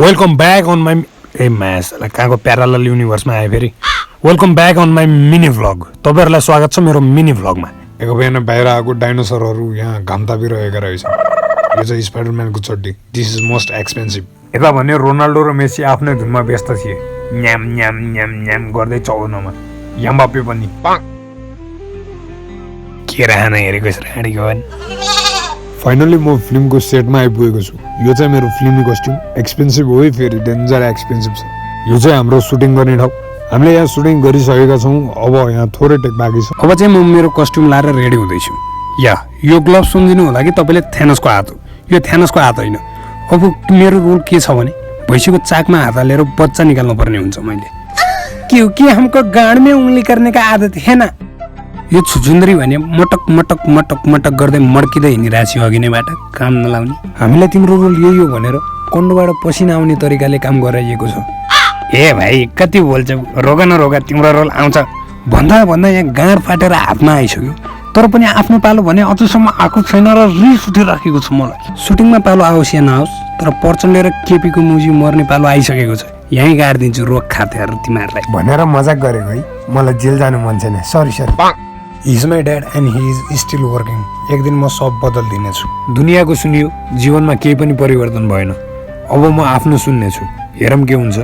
Welcome back on my ए म्यास कहाँको प्यारालल युनिभर्समा आयो फेरि। Welcome back on my mini vlog. तपाईँहरूलाई स्वागत छ मेरो मिनी भ्लगमा। एक बिहान बाहिर आएको डाइनोसरहरू यहाँ घाम तापिरहेका रहेछ। यो चाहिँ स्पाइडरम्यानको चड्डी। This is most expensive. यता भने रोनाल्डो र मेसी आफ्नै धुनमा व्यस्त थिए, न्याम न्याम न्याम न्याम गर्दै चौनमा। एम्बाप्पे पनि के रहन हेरेको राडीको भन्। फाइनली म फिल्मको सेटमा आइपुगेको छु। यो चाहिँ मेरो फिल्मी कस्ट्युम। एक्सपेन्सिभ हो है, फेरि डेन्जर एक्सपेन्सिभ छ। यो चाहिँ हाम्रो सुटिङ गर्ने ठाउँ। हामीले यहाँ सुटिङ गरिसकेका छौँ। अब यहाँ थोरै टेक बाँकी छ। अब चाहिँ म मेरो कस्ट्युम लाएर रेडी हुँदैछु। यो ग्लोभ सम्झिनु होला कि तपाईँले थ्यानोसको हात हो। यो थ्यानोसको हात होइन। अब मेरो रोल के छ भने भैँसीको चाकमा हात हालेर बच्चा निकाल्नु पर्ने हुन्छ मैले। क्योंकि हमको गाँड में उंगली करने का आदत है ना। यो छुचुन्द्री भने मटक मटक मटक मटक गर्दै मड्किँदै हिँडिरहेको छु अघि नैबाट, काम नलाउने। हामीलाई तिम्रो रोल यही हो भनेर कन्डोबाट पसिना आउने तरिकाले काम गराइएको छ। ए भाइ कति बोल्छ, रोगा नरोगा तिम्रो रोल आउँछ भन्दा भन्दा यहाँ गाँड फाटेर हातमा आइसक्यो। तर पनि आफ्नो पालो भने अझसम्म आएको छैन र रिस उठिराखेको छ मलाई। सुटिङमा पालो आओस् या नआओस्, तर प्रचण्ड र केपीको मुजी मर्ने पालो आइसकेको छ। यहीँ गाडिदिन्छु रोग खातेहरू तिमीहरूलाई भनेर मजाक गरेको है। मलाई जेल जानु मन छैन। Sorry He is my dad and he is still working. एक दिन म सब बदलिदिनेछु। दुनियाँको सुनियो, जीवनमा केही पनि परिवर्तन भएन। अब म आफ्नो सुन्नेछु। हेरौँ के हुन्छ।